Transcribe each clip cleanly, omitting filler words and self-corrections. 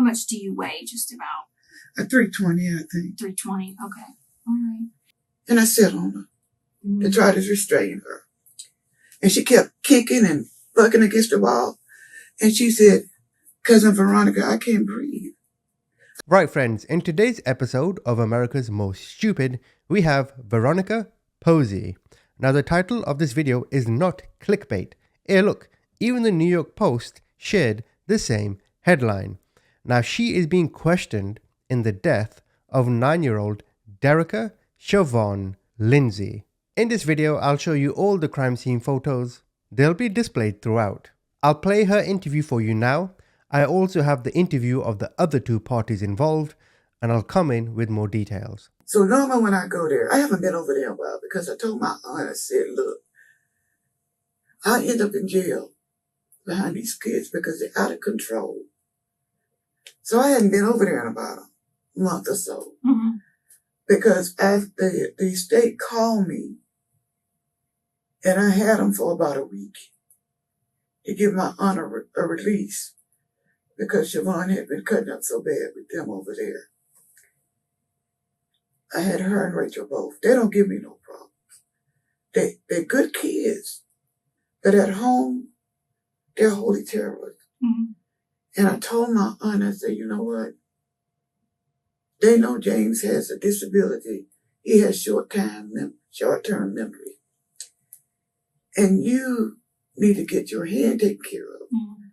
much do you weigh, just about? 320, I think. 320, okay. All right. And I sat on her to try to restrain her. And she kept kicking and bucking against the wall. And she said, "Cousin Veronica, I can't breathe." Right, friends, in today's episode of America's Most Stupid, we have Veronica Posey. Now, the title of this video is not clickbait. Hey, look, even the New York Post shared the same headline. Now, she is being questioned in the death of 9-year-old Dericka Siobhan Lindsay. In this video, I'll show you all the crime scene photos. They'll be displayed throughout. I'll play her interview for you now. I also have the interview of the other two parties involved, and I'll come in with more details. So normally when I go there, I haven't been over there in a while because I told my aunt, I said, "Look, I end up in jail behind these kids because they're out of control." So I hadn't been over there in about a month or so. Mm-hmm. Because after the state called me, and I had them for about a week to give my aunt a release because Siobhan had been cutting up so bad with them over there. I had her and Rachel both. They don't give me no problems. They're good kids, but at home, they're holy terrorists. Mm-hmm. And I told my aunt, I said, "You know what? They know James has a disability. He has short-term memory. And you need to get your hand taken care of. Mm-hmm.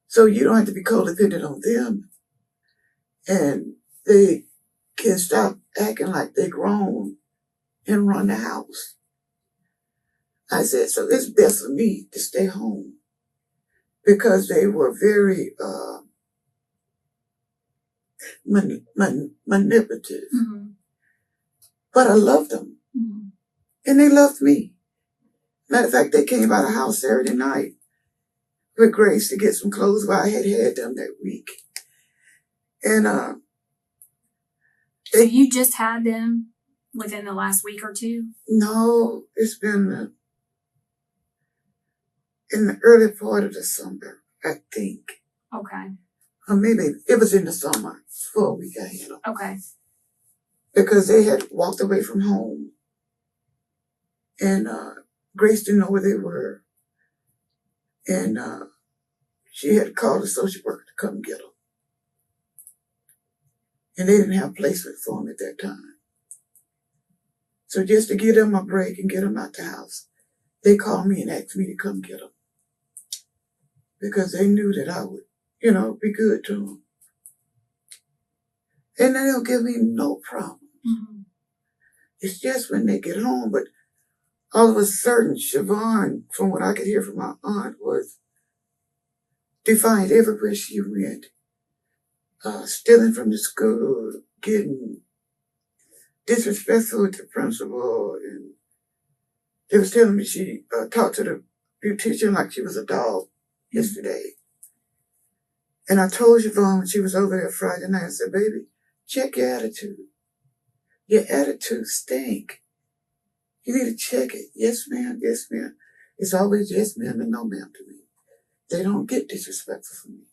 So you don't have to be codependent on them. And they can stop acting like they're grown and run the house." I said, so it's best for me to stay home. Because they were very manipulative. Mm-hmm. But I loved them. Mm-hmm. And they loved me. Matter of fact, they came by the house Saturday night with Grace to get some clothes while I had them that week. And so you just had them within the last week or two? No, it's been in the early part of December, I think. Okay. Or maybe it was in the summer for a week I had them. Okay. Because they had walked away from home. And Grace didn't know where they were. And she had called a social worker to come get them. And they didn't have placement for them at that time. So just to give them a break and get them out the house, they called me and asked me to come get them. Because they knew that I would, be good to them. And they don't give me no problem. Mm-hmm. It's just when they get home. But all of a sudden, Siobhan, from what I could hear from my aunt, was defiant everywhere she went. Stealing from the school, getting disrespectful to the principal. And they was telling me she talked to the beautician like she was a dog yesterday. And I told Siobhan when she was over there Friday night, I said, "Baby, check your attitude. Your attitude stink. You need to check it. Yes, ma'am. Yes, ma'am." It's always yes, ma'am, and no, ma'am to me. They don't get disrespectful from me.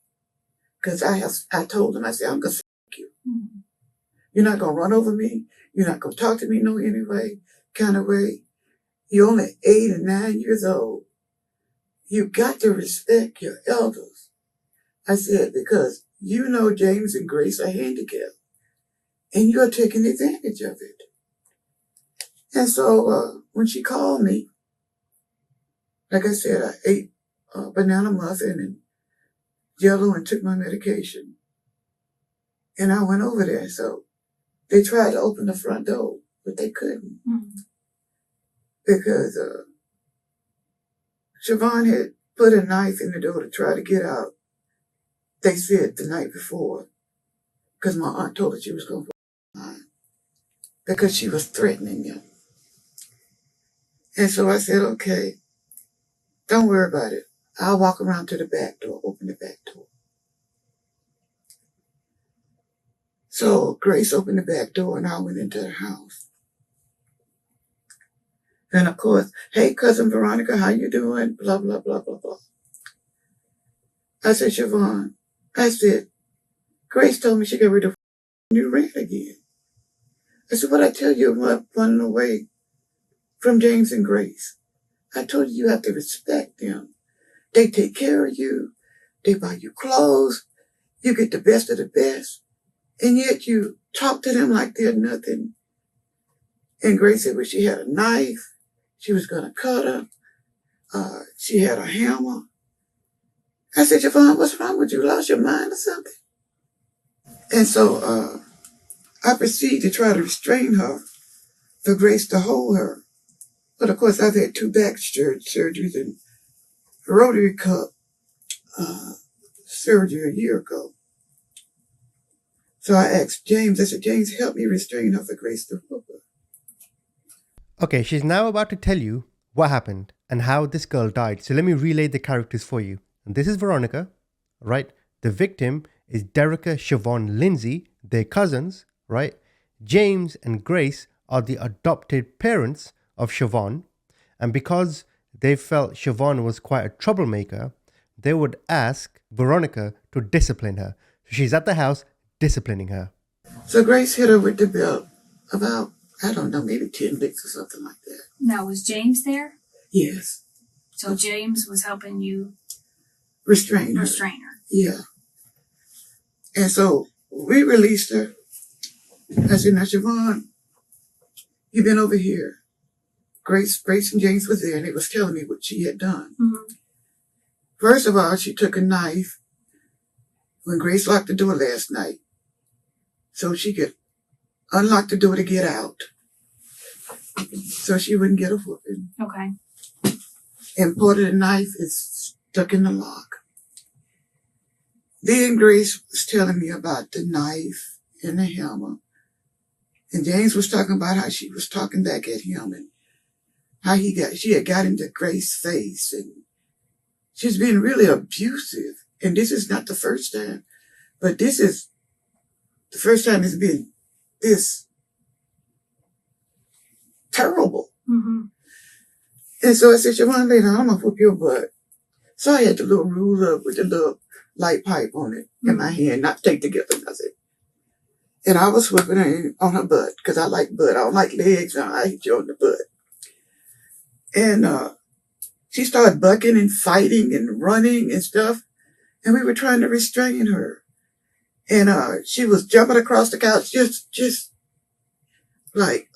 Because I told them, I said, "I'm going to fuck you. Mm-hmm. You're not going to run over me. You're not going to talk to me no kind of way. You're only 8 and 9 years old. You got to respect your elders." I said, "Because James and Grace are handicapped. And you're taking advantage of it." And so when she called me, like I said, I ate a banana muffin and Jello and took my medication. And I went over there. So they tried to open the front door, but they couldn't. Mm-hmm. Because Siobhan had put a knife in the door to try to get out. They said the night before. Because my aunt told her she was going to put mine. Because she was threatening them. And so I said, "Okay, don't worry about it. I'll walk around to the back door, open the back door." So Grace opened the back door and I went into the house. And of course, "Hey, cousin Veronica, how you doing?" Blah, blah, blah, blah, blah. I said, "Siobhan," I said, Grace told me she got rid of new rent again. I said, what I tell you about running away from James and Grace? I told you have to respect them. They take care of you. They buy you clothes. You get the best of the best. And yet you talk to them like they're nothing. And Grace said, well, she had a knife. She was going to cut her. She had a hammer. I said, Javon, what's wrong with you? Lost your mind or something? And so I proceeded to try to restrain her for Grace to hold her. But of course, I've had 2 back surgeries and rotary cup surgery a year ago. So I asked James, I said, James, help me restrain her for Grace to whoop her. Okay, she's now about to tell you what happened and how this girl died. So let me relay the characters for you. And this is Veronica, right? The victim is Dericka, Siobhan, Lindsay, their cousins, right? James and Grace are the adopted parents of Siobhan. And because they felt Siobhan was quite a troublemaker, they would ask Veronica to discipline her. So she's at the house disciplining her. So Grace hit her with the belt about, I don't know, maybe 10 licks or something like that. Now, was James there? Yes. So James was helping you Restrain her. Yeah. And so we released her. I said, now, Siobhan, you've been over here. Grace and James was there, and they was telling me what she had done. Mm-hmm. First of all, she took a knife when Grace locked the door last night so she could unlock the door to get out so she wouldn't get a whooping. Okay. And part of the knife is stuck in the lock. Then Grace was telling me about the knife and the hammer. And James was talking about how she was talking back at him and how she had got into Grace's face. And she's been really abusive. And this is not the first time, but this is the first time it's been this terrible. Mm-hmm. And so I said, Siobhan, later I'm going to whoop your butt. So I had the little ruler with the little light pipe on it in my hand, not take together nothing. And I was whooping her on her butt because I like butt. I don't like legs. I hit you on the butt. And she started bucking and fighting and running and stuff. And we were trying to restrain her. And she was jumping across the couch just like,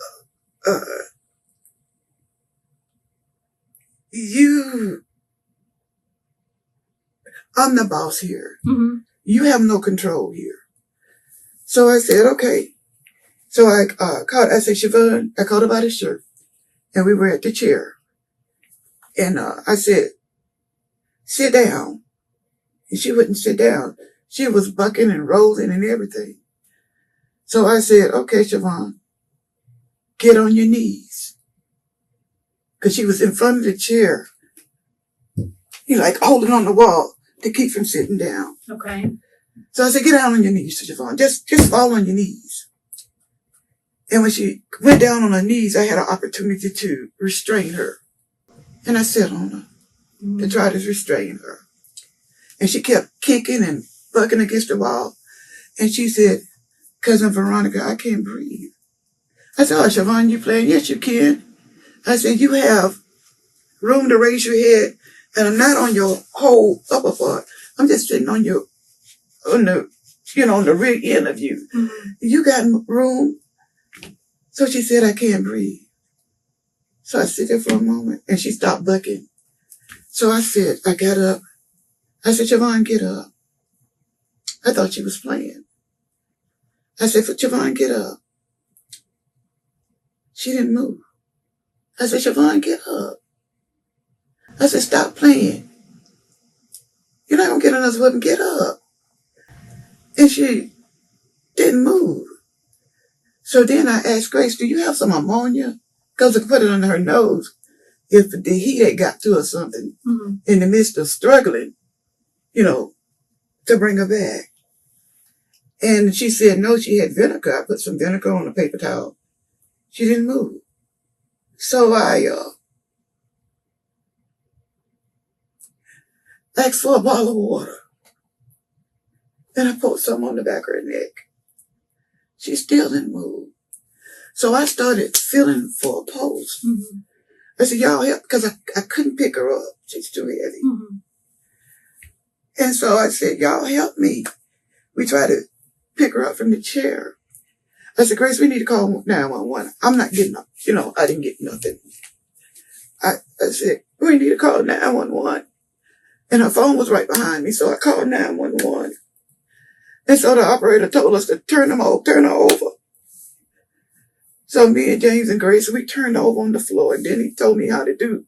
I'm the boss here. Mm-hmm. You have no control here. So I said, okay. So I said, Siobhan, I caught her by the shirt. And we were at the chair. And I said, sit down. And she wouldn't sit down. She was bucking and rolling and everything. So I said, okay, Siobhan, get on your knees. Because she was in front of the chair. He like holding on the wall to keep from sitting down. Okay. So I said, get down on your knees, Siobhan. Just fall on your knees. And when she went down on her knees, I had an opportunity to restrain her. And I sat on her to try to restrain her. And she kept kicking and bucking against the wall. And she said, Cousin Veronica, I can't breathe. I said, oh, Siobhan, you playing? Yes, you can. I said, you have room to raise your head. And I'm not on your whole upper part. I'm just sitting on the rear end of you. Mm-hmm. You got room. So she said, I can't breathe. So I sit there for a moment and she stopped bucking. So I said, I got up. I said, Siobhan, get up. I thought she was playing. I said, Siobhan, get up. She didn't move. I said, Siobhan, get up. I said, stop playing. You're not going to get another whipping. Get up. And she didn't move. So then I asked Grace, do you have some ammonia? Because I could put it on her nose if the heat had got to her or something in the midst of struggling, to bring her back. And she said, no, she had vinegar. I put some vinegar on a paper towel. She didn't move. So I asked for a bottle of water. and I put something on the back of her neck. She still didn't move. So I started feeling for a pulse. Mm-hmm. I said, y'all help, because I couldn't pick her up. She's too heavy. Mm-hmm. And so I said, y'all help me. We tried to pick her up from the chair. I said, Grace, we need to call 911. I'm not getting up. I didn't get nothing. I said, we need to call 911. And her phone was right behind me, so I called 911. And so the operator told us to turn her over. So me and James and Grace, we turned her over on the floor, and then he told me how to do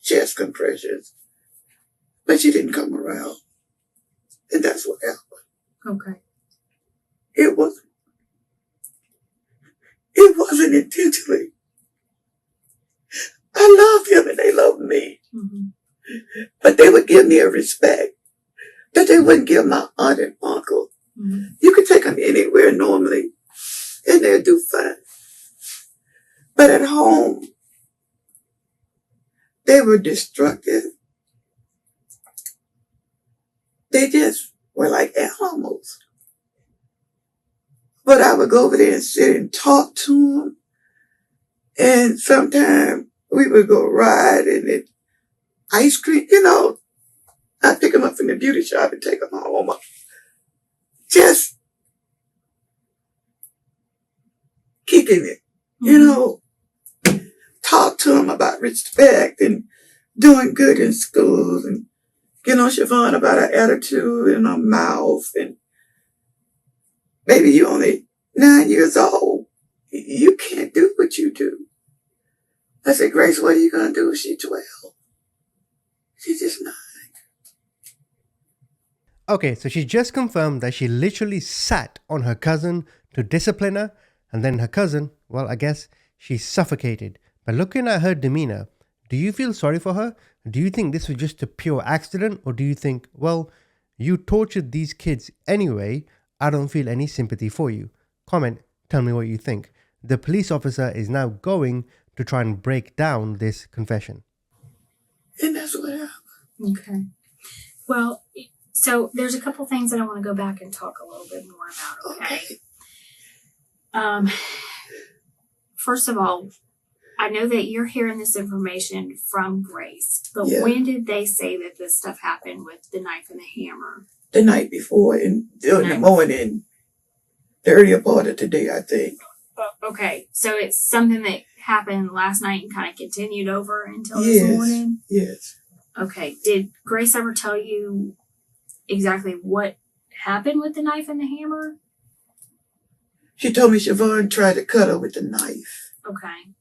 chest compressions. But she didn't come around. And that's what happened. Okay. It wasn't intentionally. I loved him and they loved me. Mm-hmm. But they would give me a respect that they wouldn't give my aunt and uncle. Mm-hmm. You could take them anywhere normally and they'll do fine. But at home, they were destructive. They just were like animals. But I would go over there and sit and talk to them. And sometimes we would go riding and ice cream, I'd pick them up from the beauty shop and take them home. Just kicking it, talk to them about respect and doing good in schools and get on Siobhan about her attitude and her mouth. And baby, you only 9 years old. You can't do what you do. I said, Grace, what are you going to do if she's 12? She's just 9. Okay, so she just confirmed that she literally sat on her cousin to discipline her, and then her cousin, well, I guess she suffocated. But looking at her demeanor, do you feel sorry for her? Do you think this was just a pure accident? Or do you think, well, you tortured these kids anyway, I don't feel any sympathy for you? Comment, tell me what you think. The police officer is now going to try and break down this confession. And that's what happened. Okay. Well, so there's a couple things that I want to go back and talk a little bit more about, okay? First of all, I know that you're hearing this information from Grace, but when did they say that this stuff happened with the knife and the hammer? The night before and in the morning, the earlier part of today, I think. Okay, so it's something that happened last night and kind of continued over until this morning? Yes. Okay, did Grace ever tell you exactly what happened with the knife and the hammer? She told me Siobhan tried to cut her with the knife. Okay.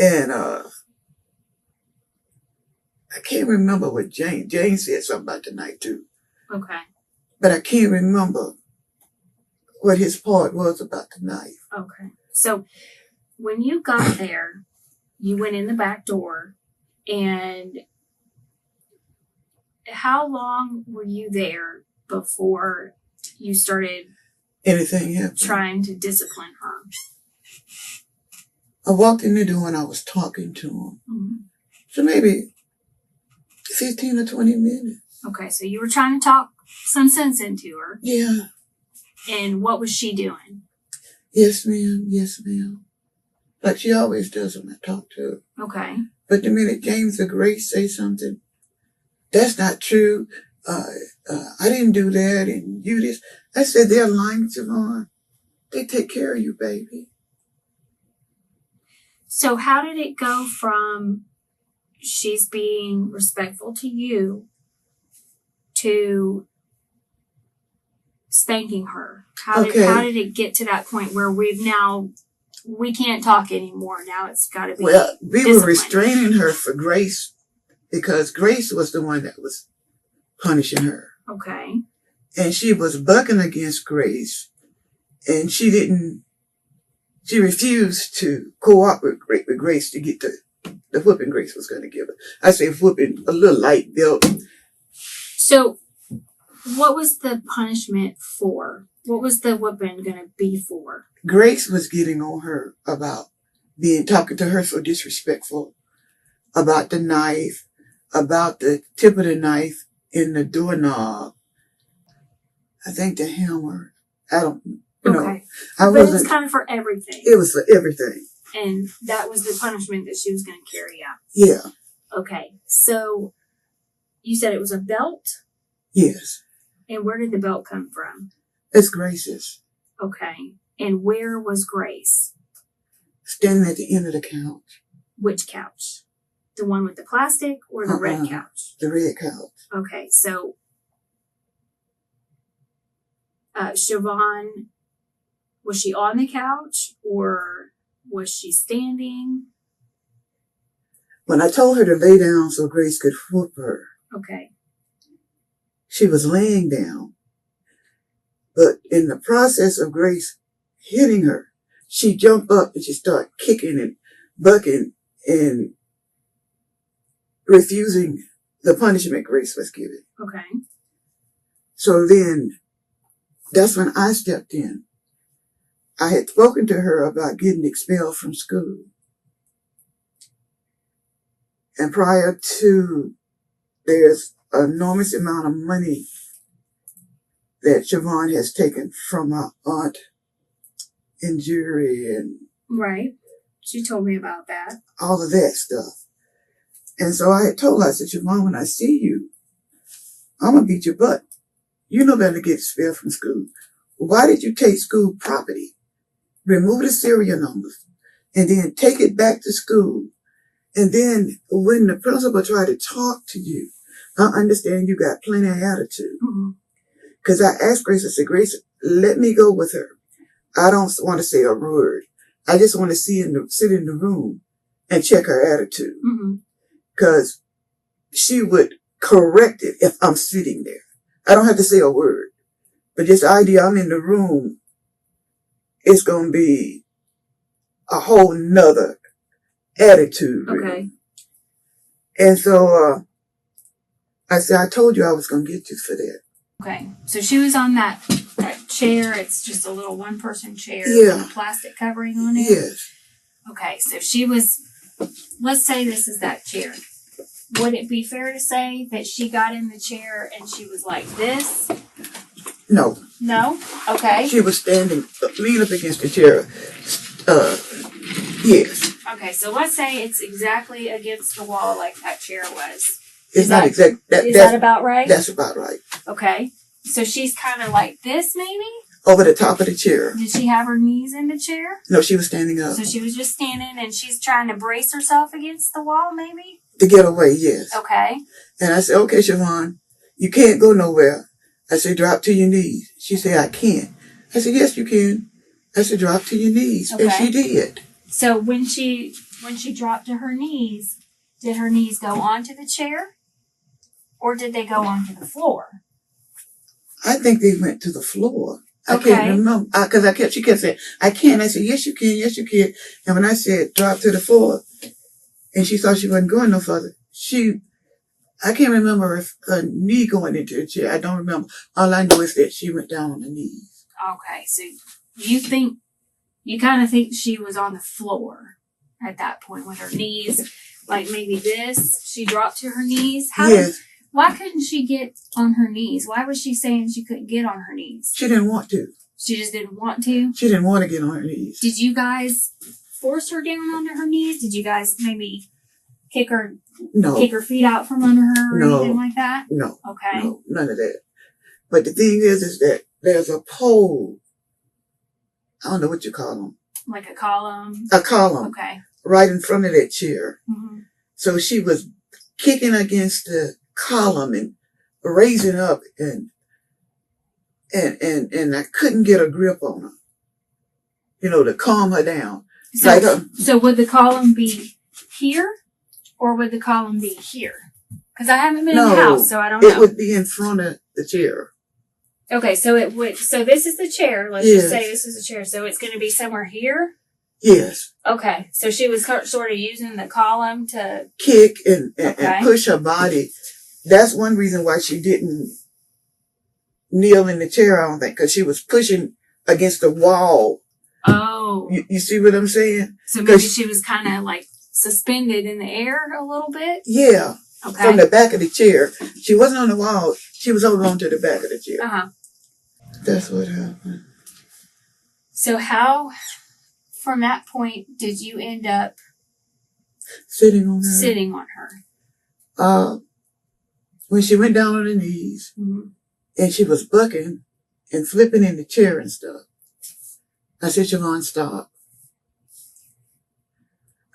And I can't remember what James said something about the knife too. Okay. But I can't remember what his part was about the knife. Okay. So when you got there, you went in the back door, and how long were you there before you started Anything happened? trying to discipline her? I walked in the door and I was talking to him. Mm-hmm. So maybe 15 or 20 minutes. Okay, so you were trying to talk some sense into her. Yeah. And what was she doing? Yes, ma'am. Yes, ma'am. Like she always does when I talk to her. Okay. But the minute James or Grace say something, that's not true. I didn't do that and you this. I said, they're lying, Siobhan. They take care of you, baby. So how did it go from she's being respectful to you to spanking her? How did it get to that point where we can't talk anymore? Now it's got to be Well, we discipline. were restraining her for Grace because Grace was the one that was punishing her. Okay. And she was bucking against Grace. And she refused to cooperate with Grace to get the whooping Grace was going to give her. I say whooping, a little light belt. So what was the punishment for? What was the whooping going to be for? Grace was getting on her about talking to her so disrespectful, about the knife, about the tip of the knife in the doorknob. I think the hammer. I don't, Okay. I But it was kind of for everything. It was for everything. And that was the punishment that she was going to carry out. Yeah. Okay. So you said it was a belt? Yes. And where did the belt come from? It's Grace's. Okay. And where was Grace? Standing at the end of the couch. Which couch? The one with the plastic or the red couch? The red couch. Okay. So Siobhan, was she on the couch or was she standing? When I told her to lay down so Grace could whoop her, okay, she was laying down. But in the process of Grace hitting her, she jumped up and she started kicking and bucking and refusing the punishment Grace was given. Okay. So then, that's when I stepped in. I had spoken to her about getting expelled from school. And prior to, there's an enormous amount of money that Siobhan has taken from my aunt in jury and right. She told me about that. all of that stuff. And so I had told her, I said, Siobhan, when I see you, I'm going to beat your butt. You know better to get expelled from school. Why did you take school property, remove the serial numbers, and then take it back to school? And then when the principal tried to talk to you, I understand you got plenty of attitude. Because I asked Grace, I said, Grace, let me go with her. I don't want to say a word. I just want to sit in the room and check her attitude. Because she would correct it if I'm sitting there. I don't have to say a word. But just the idea I'm in the room, it's going to be a whole nother attitude. Okay. Really. And so I said, I told you I was going to get you for that. Okay. So she was on that chair. It's just a little one-person chair Yeah. with a plastic covering on it? Yes. Okay. So she was, let's say this is that chair. Would it be fair to say that she got in the chair and she was like this? No. No? Okay. She was standing, leaning up against the chair. Yes. Okay, so let's say it's exactly against the wall like that chair was. It's not exact. Is that about right? That's about right. Okay. So she's kind of like this, maybe? Over the top of the chair. Did she have her knees in the chair? No, she was standing up. So she was just standing and she's trying to brace herself against the wall, maybe? To get away, yes. Okay. And I said, okay, Siobhan, you can't go nowhere. I said, drop to your knees. She said, I can't. I said, yes, you can. I said, drop to your knees. Okay. And she did. So when she dropped to her knees, did her knees go onto the chair? Or did they go onto the floor? I think they went to the floor. I Okay. can't remember. Because she kept saying, I can't. I said, yes, you can. Yes, you can. And when I said, drop to the floor, and she thought she wasn't going no further, I can't remember if her knee going into the chair. I don't remember. All I know is that she went down on her knees. Okay, so you kind of think she was on the floor at that point with her knees, like maybe this. She dropped to her knees. Yes. Why couldn't she get on her knees? Why was she saying she couldn't get on her knees? She didn't want to. She just didn't want to? She didn't want to get on her knees. Did you guys force her down onto her knees? Did you guys maybe kick her feet out from under her or anything like that? No. Okay. No, none of that. But the thing is that there's a pole. I don't know what you call them. Like a column? A column. Okay. Right in front of that chair. Mm-hmm. So she was kicking against the column and raising up and I couldn't get a grip on her. To calm her down. So would the column be here or would the column be here? Because I haven't been in the house, so I don't know. It would be in front of the chair. Okay, so this is the chair. Let's just say this is the chair. So it's going to be somewhere here? Yes. Okay, so she was sort of using the column to kick and push her body. That's one reason why she didn't kneel in the chair, I don't think, because she was pushing against the wall. Oh. You see what I'm saying? So maybe she was kind of like suspended in the air a little bit? Yeah. Okay. From the back of the chair. She wasn't on the wall. She was holding on to the back of the chair. Uh-huh. That's what happened. So how, from that point, did you end up sitting on her? When she went down on her knees, and she was bucking and flipping in the chair and stuff, I said, Siobhan, stop.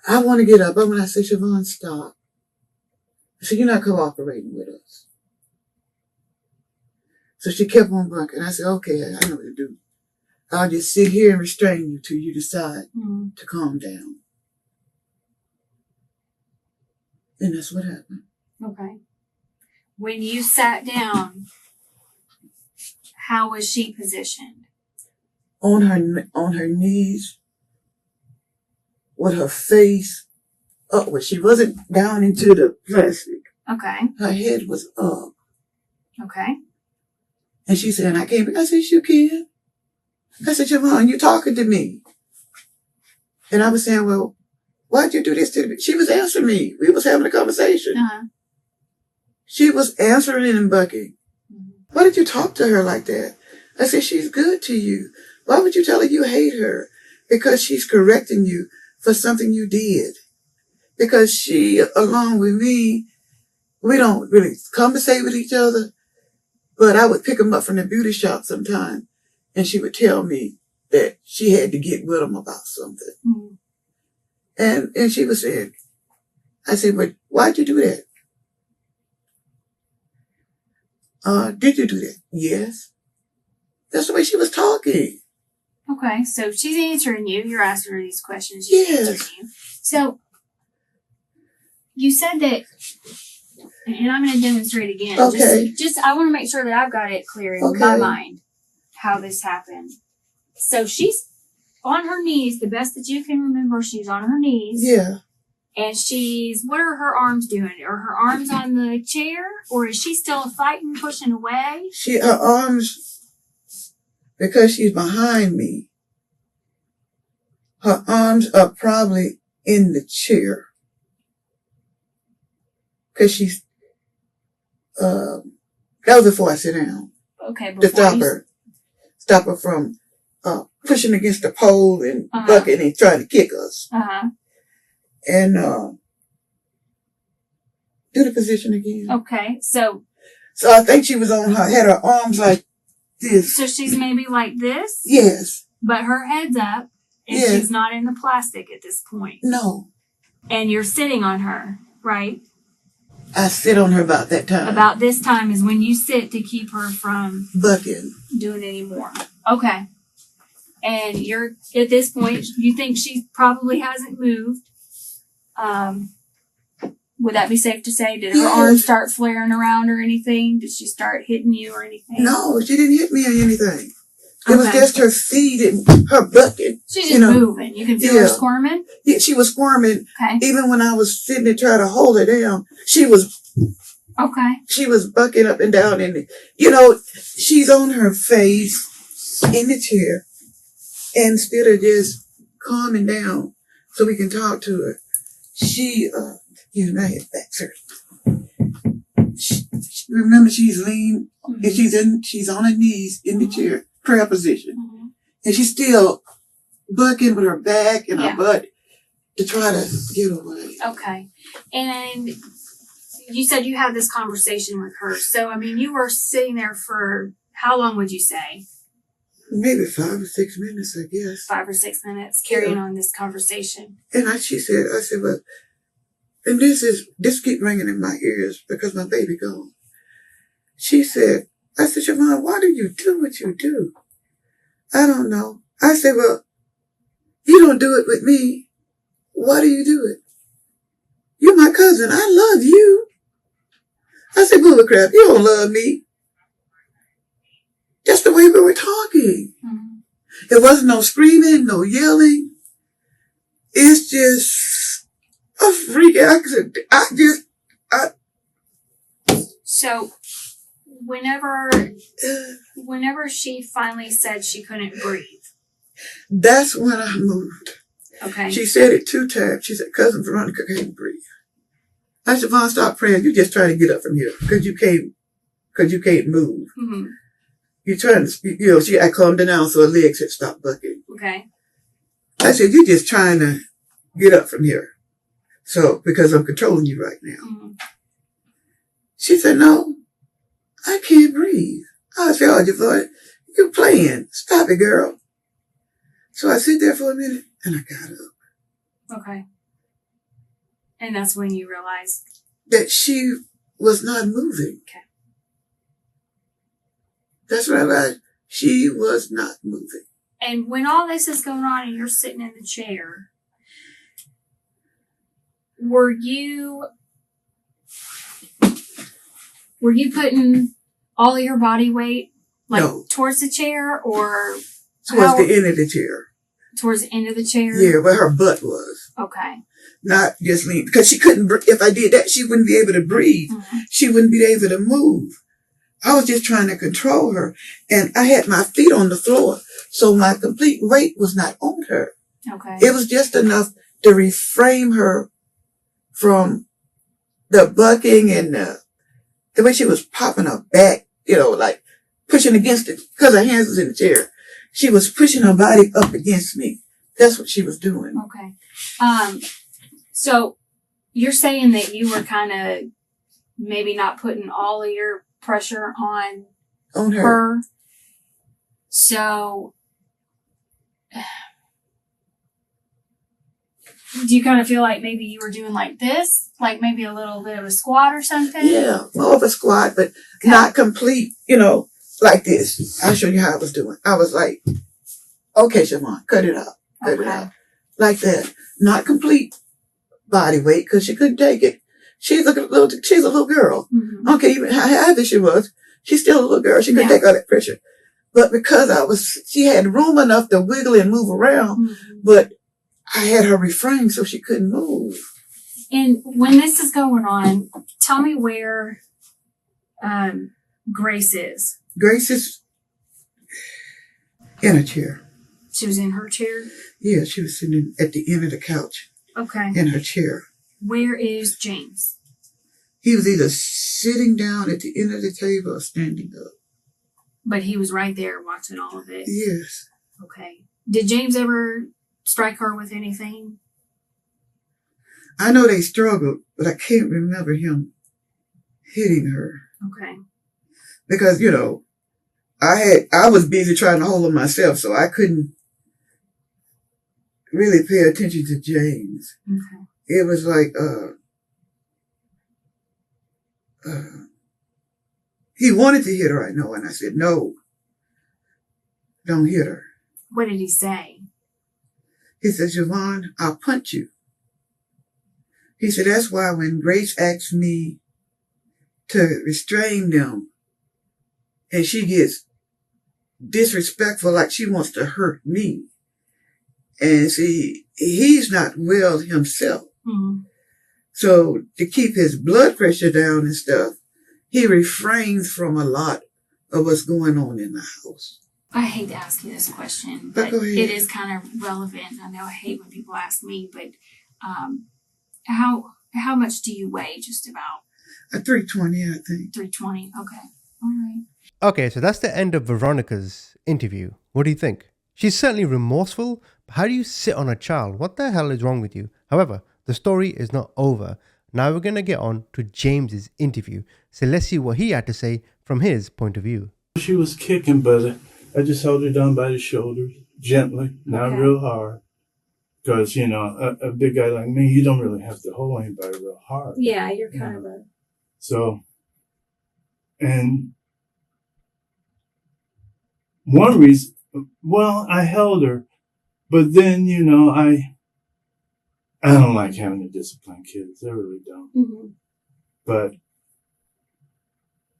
I want to get up. But when I said, Siobhan, stop. I said, you're not cooperating with us. So she kept on bucking. I said, okay, I know what to do. I'll just sit here and restrain you till you decide to calm down. And that's what happened. Okay. When you sat down, how was she positioned? On her knees, with her face upward. She wasn't down into the plastic. Okay. Her head was up. Okay. And she said, I can't. I said, you can. I said, Siobhan, you're talking to me. And I was saying, well, why'd you do this to me? She was answering me. We was having a conversation. She was answering and bucking. Why did you talk to her like that? I said, she's good to you. Why would you tell her you hate her? Because she's correcting you for something you did. Because she, along with me, we don't really conversate with each other, but I would pick them up from the beauty shop sometime, and she would tell me that she had to get with them about something. And she was saying, I said, well, why'd you do that? Did you do that? Yes. That's the way she was talking. Okay, so she's answering you. You're asking her these questions. She's answering you. So you said that, and I'm going to demonstrate again. Okay. Just I want to make sure that I've got it clear in my mind how this happened. So she's on her knees, the best that you can remember. She's on her knees. Yeah. And what are her arms doing? Are her arms on the chair, or is she still fighting, pushing away? Her arms, because she's behind me, her arms are probably in the chair. Because she's, that was before I sit down. Okay, to stop her from pushing against the pole and bucking and trying to kick us. And do the position again. Okay, so I think she was had her arms like this. So she's maybe like this? Yes. But her head's up, and she's not in the plastic at this point. No. And you're sitting on her, right? I sit on her about that time. About this time is when you sit to keep her from bucking, doing any more. Okay. And you're at this point, you think she probably hasn't moved. Would that be safe to say? Did her arms start flaring around or anything? Did she start hitting you or anything? No, she didn't hit me or anything. It was just her feet and her bucking. She's just moving. You can feel her squirming? Yeah, she was squirming. Okay. Even when I was sitting there trying to hold her down, she was bucking up and down. And, she's on her face in the chair. And instead of just calming down so we can talk to her, she, my head back, sir. Remember, she's lean and she's on her knees in the chair, prayer position. And she's still bucking with her back and her butt to try to get away. Okay. And you said you had this conversation with her. So, you were sitting there for how long would you say? Maybe 5 or 6 minutes, I guess. 5 or 6 minutes carrying on this conversation. And I said, well, and this keep ringing in my ears because my baby gone. She said, I said, Siobhan, why do you do what you do? I don't know. I said, well, you don't do it with me. Why do you do it? You're my cousin. I love you. I said, bull crap, you don't love me. Just the way we were talking. There wasn't no screaming, no yelling. It's just a freak accident. So, whenever she finally said she couldn't breathe. That's when I moved. Okay. She said it 2 times. She said, Cousin Veronica can't breathe. I said, Vaughn, stop praying. You just trying to get up from here because you can't move. you're trying to, I calmed her down so her legs had stopped bucking. Okay. I said, you're just trying to get up from here. So, because I'm controlling you right now. Mm-hmm. She said, no, I can't breathe. I said, oh, you're playing. Stop it, girl. So I sit there for a minute and I got up. Okay. And that's when you realized that she was not moving. Okay. That's what I realized. She was not moving. And when all this is going on and you're sitting in the chair, were you putting all of your body weight towards the chair or towards the end of the chair? Towards the end of the chair? Yeah, where her butt was. Okay. Not just lean. Because she couldn't, if I did that, she wouldn't be able to breathe. Mm-hmm. She wouldn't be able to move. I was just trying to control her. And I had my feet on the floor. So my complete weight was not on her. Okay. It was just enough to reframe her from the bucking and the way she was popping her back, like pushing against it. Because her hands was in the chair. She was pushing her body up against me. That's what she was doing. Okay. So you're saying that you were kind of maybe not putting all of your pressure on her. So do you kind of feel like maybe you were doing like this? Like maybe a little bit of a squat or something? Yeah, more of a squat, but not complete, like this. I'll show you how I was doing. I was like, okay, Siobhan, cut it out. Cut it out. Like that. Not complete body weight, because she couldn't take it. She's a little girl. Mm-hmm. Okay, even how heavy she was, she's still a little girl. She couldn't take all that pressure. But because she had room enough to wiggle and move around, but I had her refrain so she couldn't move. And when this is going on, tell me where Grace is. Grace is in a chair. She was in her chair? Yeah, she was sitting at the end of the couch. Okay. In her chair. Where is James? He was either sitting down at the end of the table or standing up. But he was right there watching all of it? Yes. Okay. Did James ever strike her with anything? I know they struggled, but I can't remember him hitting her. Okay. Because, I was busy trying to hold her myself, so I couldn't really pay attention to James. Okay. It was like, he wanted to hit her, I know, and I said, no, don't hit her. What did he say? He said, Siobhan, I'll punch you. He said, that's why when Grace asked me to restrain them, and she gets disrespectful, like she wants to hurt me. And see, he's not well himself. Mm-hmm. So to keep his blood pressure down and stuff, he refrains from a lot of what's going on in the house. I hate to ask you this question, but it is kind of relevant. I know I hate when people ask me, but how much do you weigh, just about? 320, I think. 320, okay. All right. Okay, so that's the end of Veronica's interview. What do you think? She's certainly remorseful, but how do you sit on a child? What the hell is wrong with you? However, the story is not over. Now we're going to get on to James's interview. So let's see what he had to say from his point of view. She was kicking, but I just held her down by the shoulders, gently, not real hard. Because, a big guy like me, you don't really have to hold anybody real hard. Yeah, you're kind of a... So, and one reason, I held her, but then, I don't like having to discipline kids. I really don't. Mm-hmm. But,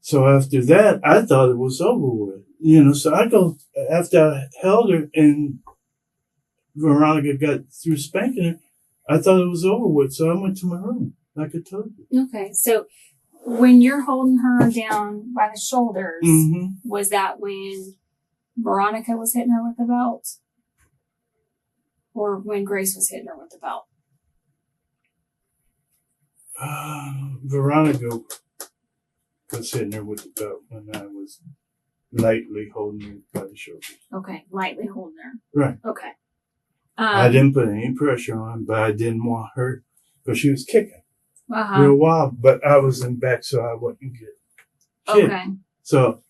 so after that, I thought it was over with. So after I held her and Veronica got through spanking her, I thought it was over with. So I went to my room, like I told you. Okay. So when you're holding her down by the shoulders, was that when Veronica was hitting her with the belt? Or when Grace was hitting her with the belt? Veronica was hitting her with the belt when I was lightly holding her by the shoulder. Okay, lightly holding her. Right. Okay. I didn't put any pressure on, but I didn't want her because she was kicking Uh-huh. real wild. But I was in back, so I wouldn't get kicked. Okay. So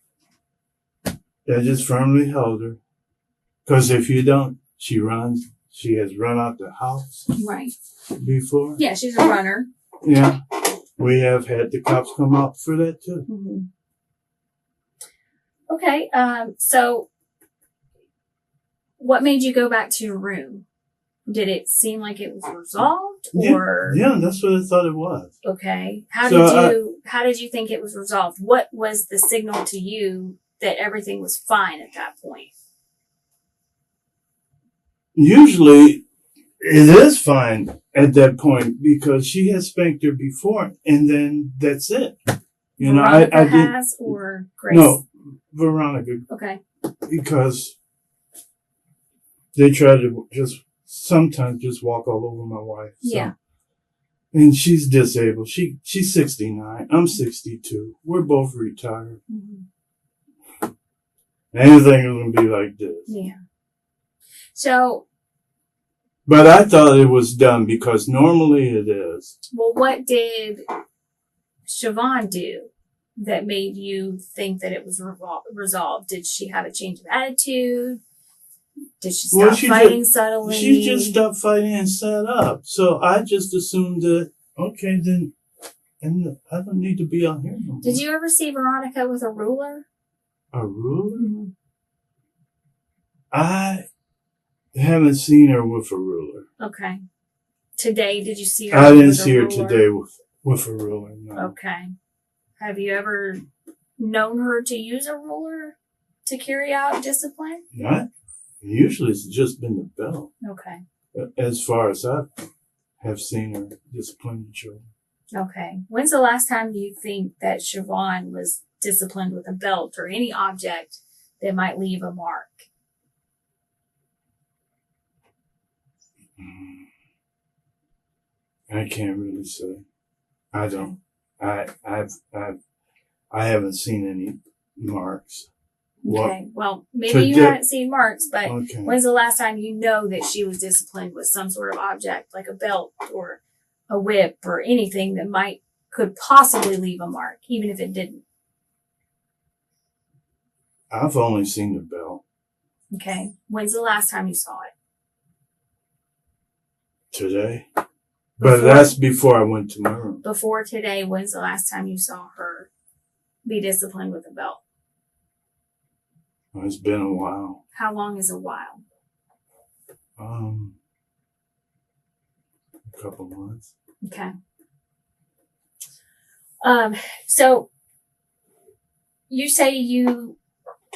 I just firmly held her because if you don't, she runs. She has run out the house Right. before. Yeah, she's a runner. Yeah. We have had the cops come out for that too. Mm-hmm. Okay. So what made you go back to your room? Did it seem like it was resolved, or yeah, that's what I thought it was. okay? How did you think it was resolved? What was the signal to you that everything was fine at that point? Usually, it is fine at that point because she has spanked her before, and then that's it. You know, Veronica I did has or Grace? no Veronica Okay. because they try to sometimes just walk all over my wife. So. Yeah. And she's disabled. She's 69. I'm 62. We're both retired. Mm-hmm. Anything is gonna be like this. Yeah. So. But I thought it was done because normally it is. Well, what did Siobhan do that made you think that it was resolved? Did she have a change of attitude? Did she stop fighting subtly? She just stopped fighting and sat up. So I just assumed that, okay, then and I don't need to be out here no more. Did you ever see Veronica with a ruler? A ruler? Mm-hmm. I haven't seen her with a ruler. Okay. Today, did you see her? I didn't see her today with a ruler. No. Okay. Have you ever known her to use a ruler to carry out discipline? Not. Usually it's just been the belt. Okay. As far as I have seen her discipline the children. Okay. When's the last time you think that Siobhan was disciplined with a belt or any object that might leave a mark? I can't really say. I don't. I haven't seen any marks. Okay. Well, maybe you haven't seen marks, but okay. When's the last time you know that she was disciplined with some sort of object, like a belt or a whip or anything that could possibly leave a mark, even if it didn't? I've only seen the belt. Okay. When's the last time you saw it? Today. But that's before I went to my room. Before today, when's the last time you saw her be disciplined with a belt? It's been a while. How long is a while? A couple months. Okay. So you say you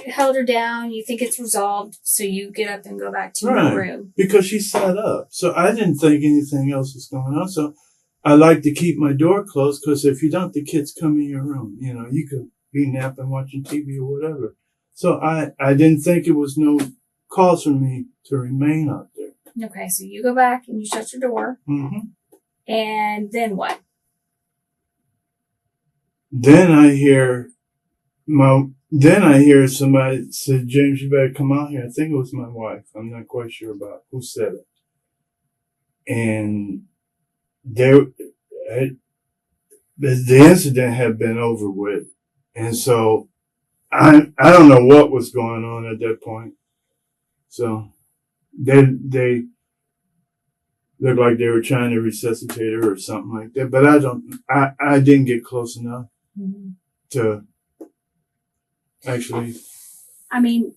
held her down, you think it's resolved, so you get up and go back to your room. Because she sat up. So I didn't think anything else was going on. So I like to keep my door closed because if you don't, the kids come in your room. You know, you could be napping, watching TV or whatever. So I didn't think it was no cause for me to remain out there. Okay, so you go back and you shut your door. Mm-hmm. And then what? Then I hear somebody say, "James, you better come out here." I think it was my wife. I'm not quite sure about who said it. And the incident had been over with. And so I don't know what was going on at that point. So they looked like they were trying to resuscitate her or something like that. But I didn't get close enough to actually. I mean,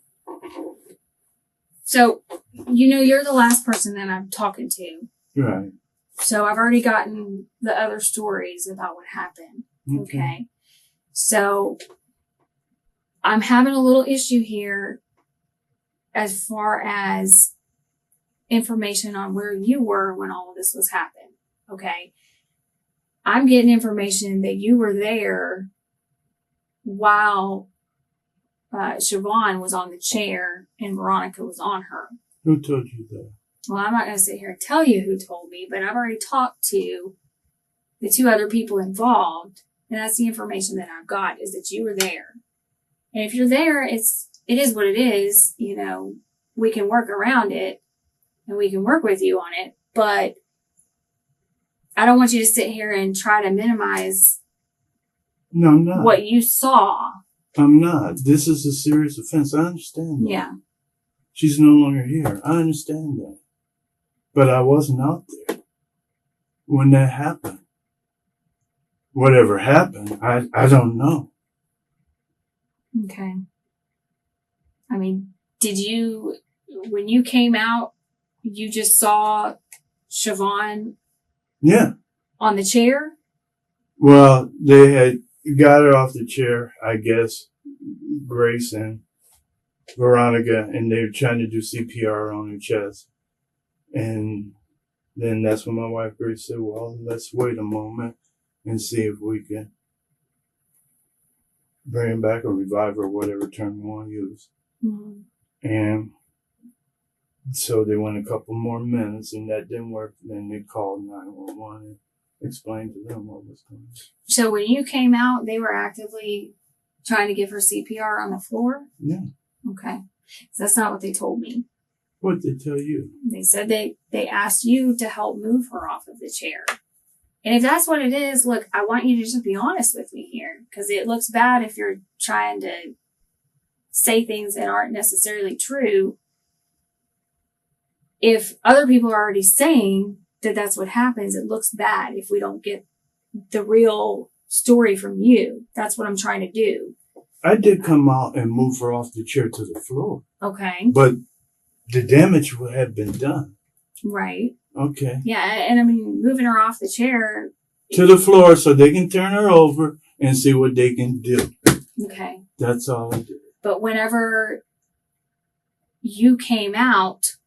so, you're the last person that I'm talking to. Right. So I've already gotten the other stories about what happened. Okay. So I'm having a little issue here as far as information on where you were when all of this was happening. Okay. I'm getting information that you were there while Siobhan was on the chair and Veronica was on her. Who told you that? Well, I'm not going to sit here and tell you who told me, but I've already talked to the two other people involved, and that's the information that I've got, is that you were there And if you're there, it is what it is. You know, we can work around it and we can work with you on it. But I don't want you to sit here and try to minimize No, I'm not. what you saw. I'm not. This is a serious offense. I understand that. Yeah. She's no longer here. I understand that. But I wasn't out there when that happened. Whatever happened, I don't know. Okay. I mean, when you came out, you just saw Siobhan Yeah. on the chair? Well, they had got her off the chair, I guess, Grace and Veronica, and they were trying to do CPR on her chest. And then that's when my wife Grace said, well, let's wait a moment and see if we can bring him back or revive her, or whatever term you want to use. Mm-hmm. And so they went a couple more minutes, and that didn't work. Then they called 911 and explained to them what was going on. So when you came out, they were actively trying to give her CPR on the floor? Yeah. Okay. So that's not what they told me. What did they tell you? They said they asked you to help move her off of the chair. And if that's what it is, look, I want you to just be honest with me here, because it looks bad if you're trying to say things that aren't necessarily true. If other people are already saying that that's what happens, it looks bad if we don't get the real story from you. That's what I'm trying to do. I did come out and move her off the chair to the floor. Okay. But the damage had been done. Right. Okay. Yeah, and I mean, moving her off the chair. To the floor so they can turn her over and see what they can do. Okay. That's all I did. But whenever you came out,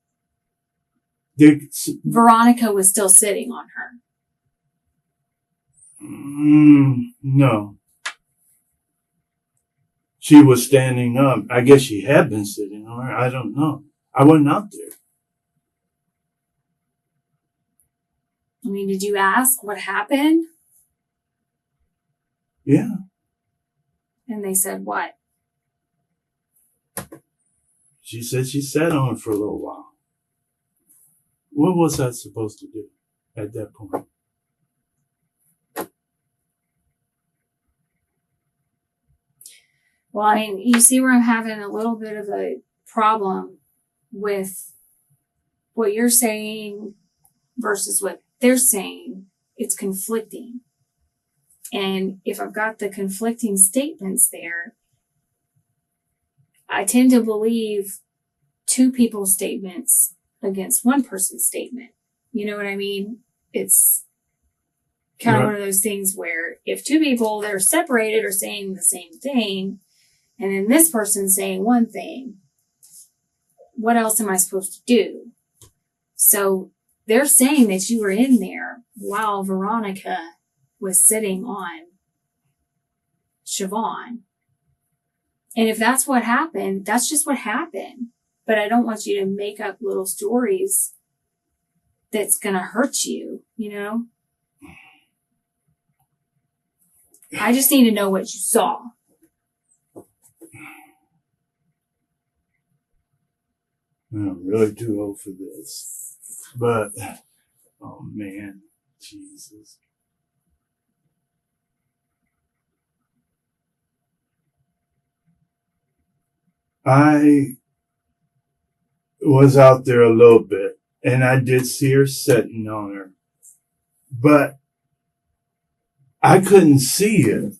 Veronica was still sitting on her. No. She was standing up. I guess she had been sitting on her. I don't know. I wasn't out there. I mean, did you ask what happened? Yeah. And they said what? She said she sat on it for a little while. What was I supposed to do at that point? Well, I mean, you see where I'm having a little bit of a problem with what you're saying versus what they're saying. It's conflicting. And if I've got the conflicting statements there, I tend to believe two people's statements against one person's statement. You know what I mean? It's kind of one of those things where if two people that are separated are saying the same thing, and then this person's saying one thing, what else am I supposed to do? So they're saying that you were in there while Veronica was sitting on Siobhan. And if that's what happened, that's just what happened. But I don't want you to make up little stories that's going to hurt you, you know? I just need to know what you saw. I'm really too old for this. But, oh man, Jesus. I was out there a little bit, and I did see her sitting on her, but I couldn't see it.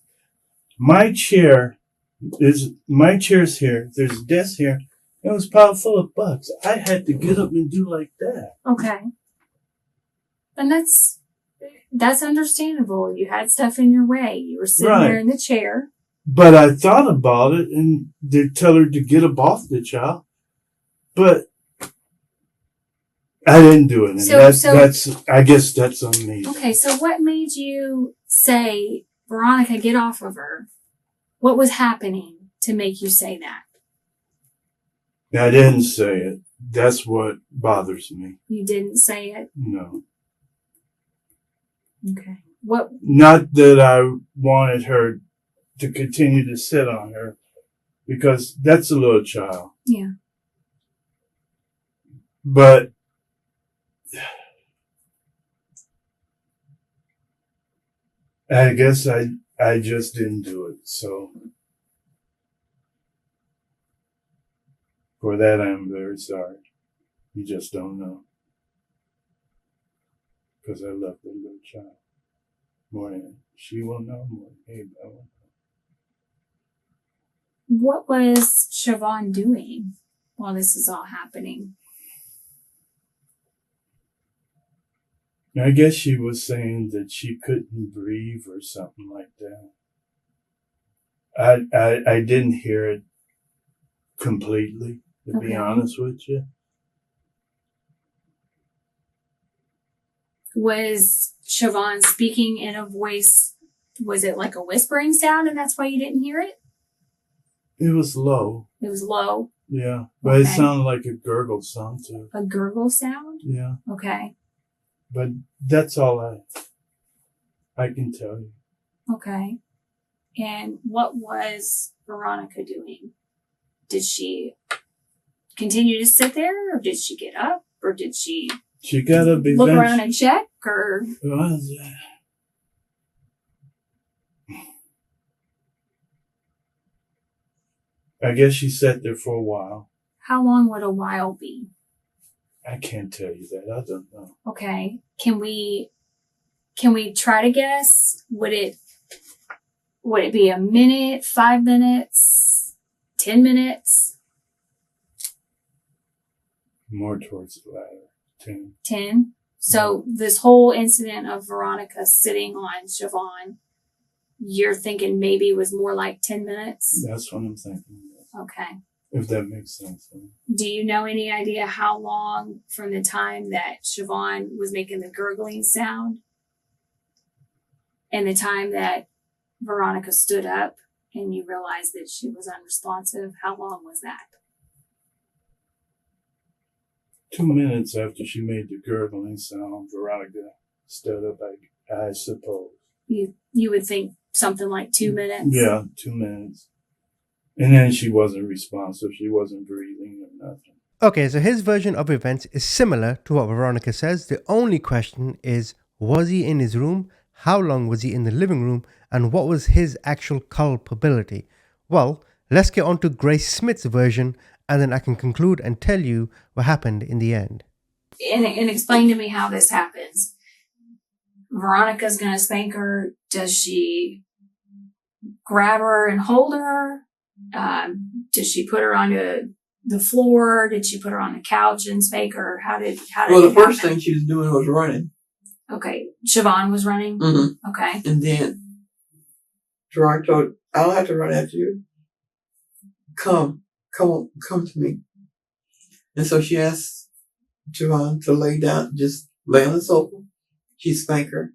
My chair's here. There's a desk here. It was piled full of bugs. I had to get up and do like that. Okay. And that's understandable. You had stuff in your way. You were sitting there in the chair. But I thought about it, and they tell her to get up off the child. But I didn't do it. And I guess that's on me. Okay, so what made you say, Veronica, get off of her? What was happening to make you say that? I didn't say it. That's what bothers me. You didn't say it? No. Okay. What? Not that I wanted her to continue to sit on her. because that's a little child. Yeah. But I guess I just didn't do it. So for that, I'm very sorry. You just don't know. Because I love that little child more than she will know, more than anybody will know. What was Siobhan doing while this is all happening? I guess she was saying that she couldn't breathe or something like that. I didn't hear it completely, to be honest with you. Was Siobhan speaking in a voice, was it like a whispering sound and that's why you didn't hear it? It was low. It was low? Yeah, but it sounded like a gurgle sound too. A gurgle sound? Yeah. Okay. But that's all I can tell you. Okay. And what was Veronica doing? Did she continue to sit there, or did she get up, or did she got up look around and check, or? I guess she sat there for a while. How long would a while be? I can't tell you that. I don't know. Okay. Can we try to guess? Would it be a minute, 5 minutes, 10 minutes? More towards the latter. 10. 10? So this whole incident of Veronica sitting on Siobhan, you're thinking maybe it was more like 10 minutes? That's what I'm thinking. Okay. If that makes sense. Do you know any idea how long from the time that Siobhan was making the gurgling sound and the time that Veronica stood up and you realized that she was unresponsive? How long was that? 2 minutes after she made the gurgling sound, Veronica stood up, I suppose. You would think something like 2 minutes? Yeah, 2 minutes. And then she wasn't responsive. She wasn't breathing or nothing. Okay, so his version of events is similar to what Veronica says. The only question is, was he in his room? How long was he in the living room? And what was his actual culpability? Well, let's get on to Grace Smith's version, and then I can conclude and tell you what happened in the end. And explain to me how this happens. Veronica's going to spank her. Does she grab her and hold her? Did she put her onto the floor? Did she put her on the couch and spank her? How did Well, the first thing she was doing was running. Okay. Siobhan was running? Mm-hmm. Okay. And then Veronica told, I don't have to run after you. Come to me. And so she asked Siobhan to lay down, just lay on the sofa. She spanked her.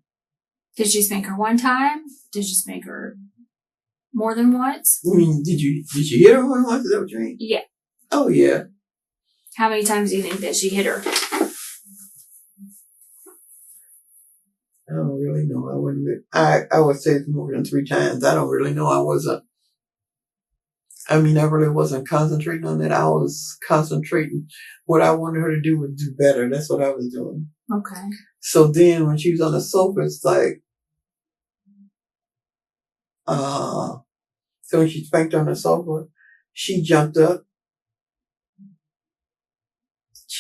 Did she spank her one time? Did she spank her more than once? I mean, did you hit her more than once? Is that what you mean? Yeah. Oh, yeah. How many times do you think that she hit her? I don't really know. I would say it's more than 3 times. I don't really know. I really wasn't concentrating on that. I was concentrating. What I wanted her to do was do better. That's what I was doing. Okay. So then when she was on the sofa, it's like, so when she spanked on the sofa, she jumped up.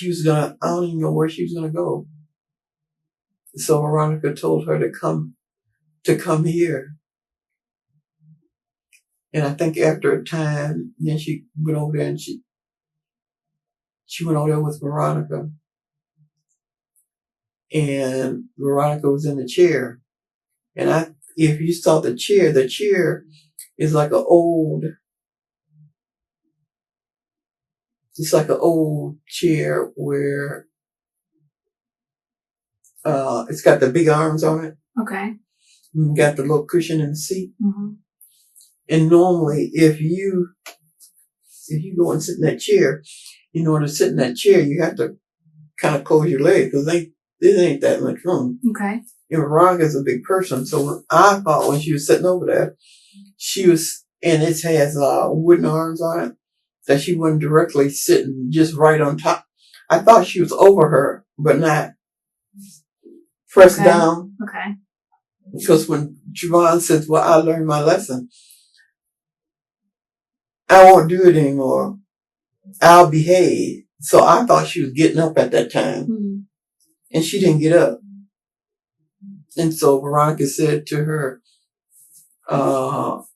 I don't even know where she was going to go. So Veronica told her to come here. And I think after a time, then she went over there and she went over there with Veronica. And Veronica was in the chair. And if you saw the chair is like it's like an old chair where, it's got the big arms on it. Okay. You got the little cushion in the seat. Mm-hmm. And normally if you go and sit in that chair, in order to sit in that chair, you have to kind of close your legs because there ain't that much room. Okay. And Veronica's a big person. So I thought when she was sitting over there, she was and it has wooden arms on it, that she wasn't directly sitting just right on top. I thought she was over her, but not pressed down. Okay. Because when Javon says, well, I learned my lesson, I won't do it anymore. I'll behave. So I thought she was getting up at that time. Mm-hmm. And she didn't get up. And so Veronica said to her, come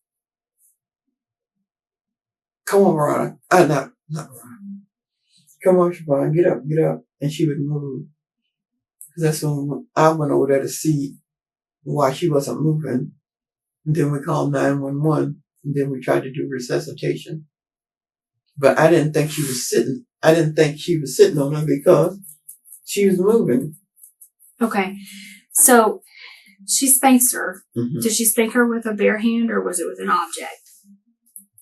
on, Veronica. Not Veronica. Come on, Siobhan, get up. And she would move. Because that's when I went over there to see why she wasn't moving. And then we called 911. And then we tried to do resuscitation. But I didn't think she was sitting. I didn't think she was sitting on her because she was moving. Okay. So she spanks her. Mm-hmm. Did she spank her with a bare hand or was it with an object?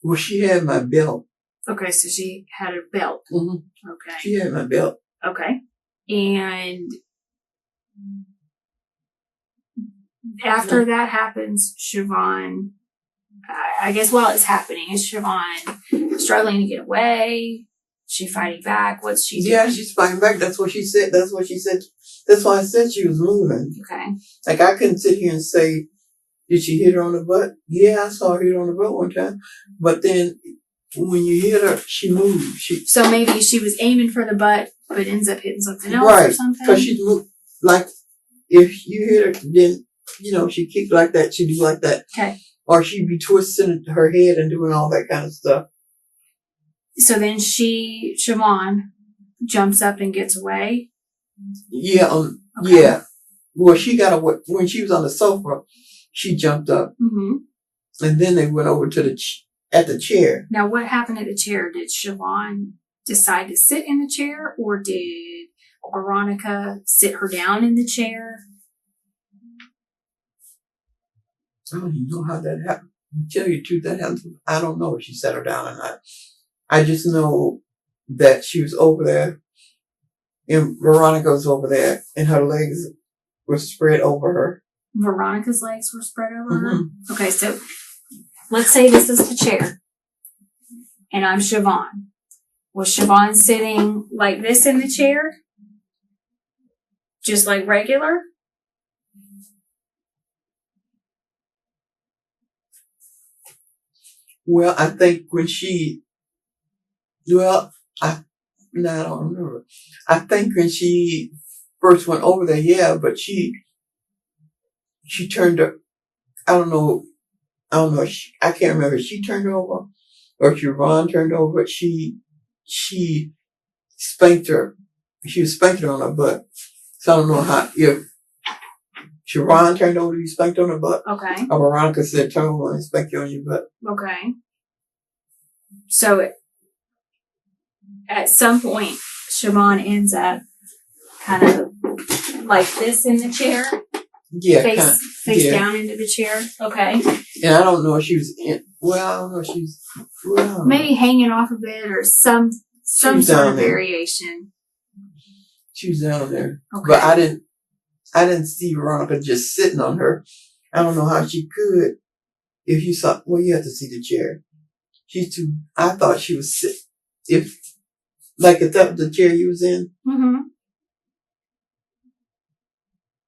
Well, she had my belt. Okay, so she had a belt. Mm-hmm. Okay. She had my belt. Okay. And after that happens, Siobhan, I guess while it's happening, is Siobhan struggling to get away? Is she fighting back? What's she doing? Yeah, she's fighting back. That's what she said. That's why I said she was moving. Okay. Like, I couldn't sit here and say, did she hit her on the butt? Yeah, I saw her hit her on the butt one time. But then when you hit her, she moved. So maybe she was aiming for the butt, but ends up hitting something else right, or something? Because she moved. Like, if you hit her, then, she kicked like that, she'd do like that. Okay. Or she'd be twisting her head and doing all that kind of stuff. So then Siobhan jumps up and gets away? Yeah, Okay. Yeah. Well, she got away. When she was on the sofa, she jumped up. Mm-hmm. And then they went over to at the chair. Now, what happened at the chair? Did Siobhan decide to sit in the chair, or did Veronica sit her down in the chair? I don't even know how that happened. To tell you the truth, that happened. I don't know if she sat her down or not. I just know that she was over there, and Veronica was over there, and her legs were spread over her. Veronica's legs were spread over her? Mm-hmm. Okay, so let's say this is the chair, and I'm Siobhan. Was Siobhan sitting like this in the chair? Just like regular? Well, I think when I don't remember. I think when she first went over there, yeah, but she turned her, I don't know, I can't remember if she turned her over or if Siobhan turned her over. She spanked her. She was spanking her on her butt. So I don't know if Siobhan turned over to be spanked on her butt. Okay. Or Veronica said, turn over and spank you on your butt. Okay. So at some point, Siobhan ends up kind of like this in the chair. Yeah. Face down into the chair. Okay. And I don't know if she was I don't know if she's, maybe hanging off a bit or some sort of variation. She was down there. Okay. But I didn't see Veronica just sitting on her. I don't know how she could. If you saw, you have to see the chair. I thought she was sitting. If that was the chair you was in. Mm-hmm.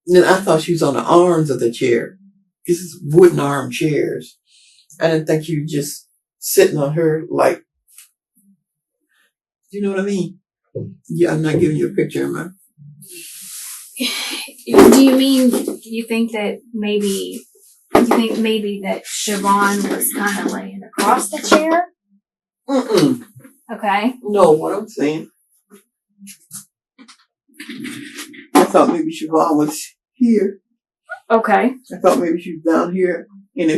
Then I thought she was on the arms of the chair. This is wooden arm chairs. I didn't think you were just sitting on her like, you know what I mean? Yeah, I'm not giving you a picture, am I? Do you think that maybe that Siobhan was kind of laying across the chair? Mm-mm. Okay. No, what I'm saying, I thought maybe Siobhan was here. Okay. I thought maybe she was down here, and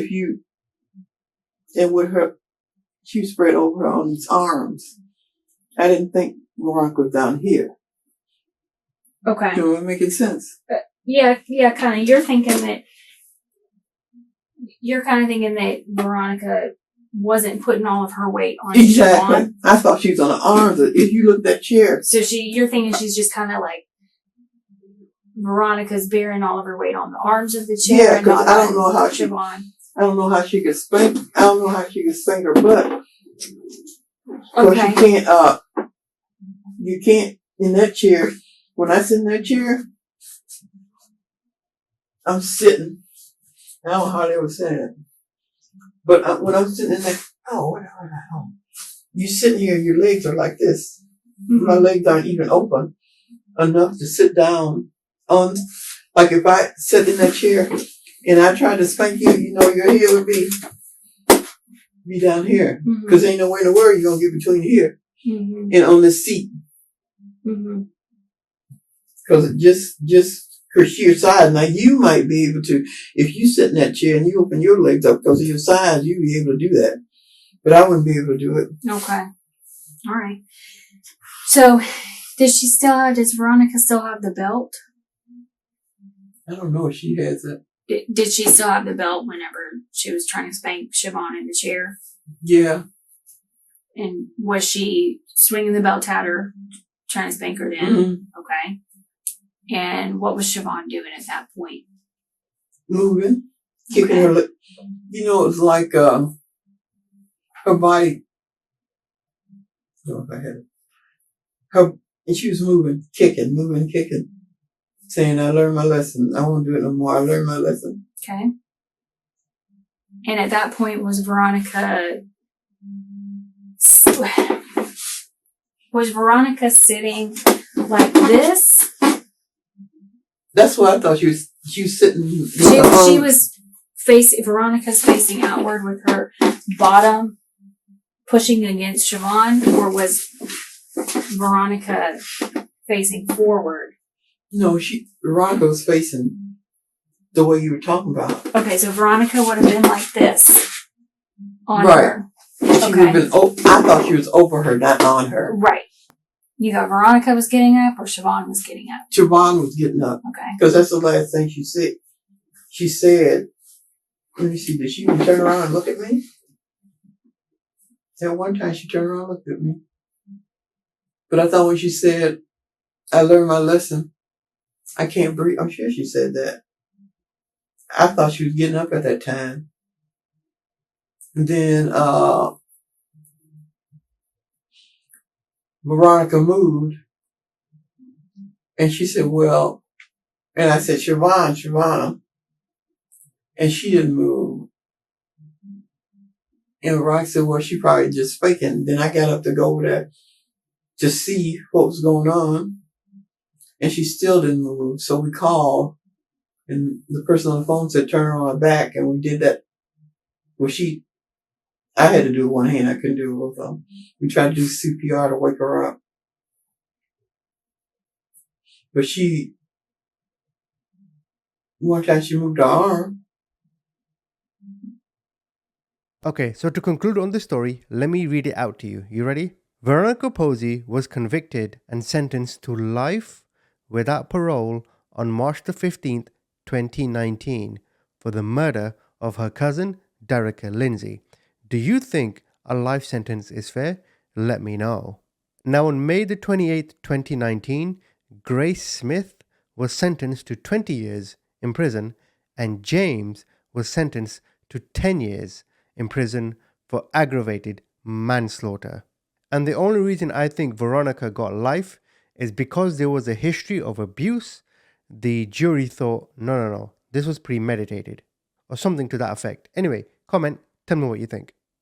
with her, she was spread over on these arms. I didn't think Veronica was down here. Okay. Do it making sense? Yeah, kind of. You're kind of thinking that Veronica wasn't putting all of her weight on Exactly. Siobhan. I thought she was on the arms. If you look at that chair. So you're thinking she's just kind of like Veronica's bearing all of her weight on the arms of the chair. Yeah, because I don't know how Siobhan. I don't know how she could spank. I don't know how she could spank her butt. Okay. You can't in that chair. When I sit in that chair, I'm sitting. I don't know how they were saying it. But when I'm sitting in there, you sitting here, your legs are like this. Mm-hmm. My legs aren't even open enough to sit down on. Like if I sat in that chair and I tried to spank you, you know, your head would be down here. Because ain't nowhere in the world you're going to get between here and on this seat. Because just for sheer size. Now you might be able to, if you sit in that chair and you open your legs up because of your size, you'd be able to do that. But I wouldn't be able to do it. Okay. All right. So, does Veronica still have the belt? I don't know if she has it. Did she still have the belt whenever she was trying to spank Siobhan in the chair? Yeah. And was she swinging the belt at her, trying to spank her then? Okay. And what was Siobhan doing at that point? Moving. Kicking her lip. You know, it was like her body. I don't know if I had it. And she was moving, kicking. Saying, I learned my lesson. I won't do it no more. I learned my lesson. Okay. And at that point, was Veronica sitting like this? That's what I thought. She was sitting. Veronica's facing outward with her bottom pushing against Siobhan, or was Veronica facing forward? No, Veronica was facing the way you were talking about. Okay, so Veronica would have been like this on her. She would have been. I thought she was over her, not on her. Right. You thought Veronica was getting up, or Siobhan was getting up? Siobhan was getting up. Okay. Because that's the last thing she said. She said, "Let me see. Did she even turn around and look at me?" At one time, she turned around and looked at me. But I thought when she said, "I learned my lesson. I can't breathe." I'm sure she said that. I thought she was getting up at that time. And then Veronica moved. And she said, well, and I said, Siobhan. And she didn't move. And Veronica said, well, she probably just faking. Then I got up to go over there to see what was going on. And she still didn't move. So we called. And the person on the phone said, turn her on her back. And we did that. Well, I had to do it one hand. I couldn't do it with them. We tried to do CPR to wake her up. But one time she moved her arm. Okay, so to conclude on this story, let me read it out to you. You ready? Veronica Posey was convicted and sentenced to life without parole on March the 15th, 2019 for the murder of her cousin, Dericka Lindsay. Do you think a life sentence is fair? Let me know. Now on May the 28th, 2019, Grace Smith was sentenced to 20 years in prison and James was sentenced to 10 years in prison for aggravated manslaughter. And the only reason I think Veronica got life is because there was a history of abuse. The jury thought, no, this was premeditated or something to that effect. Anyway, comment, tell me what you think.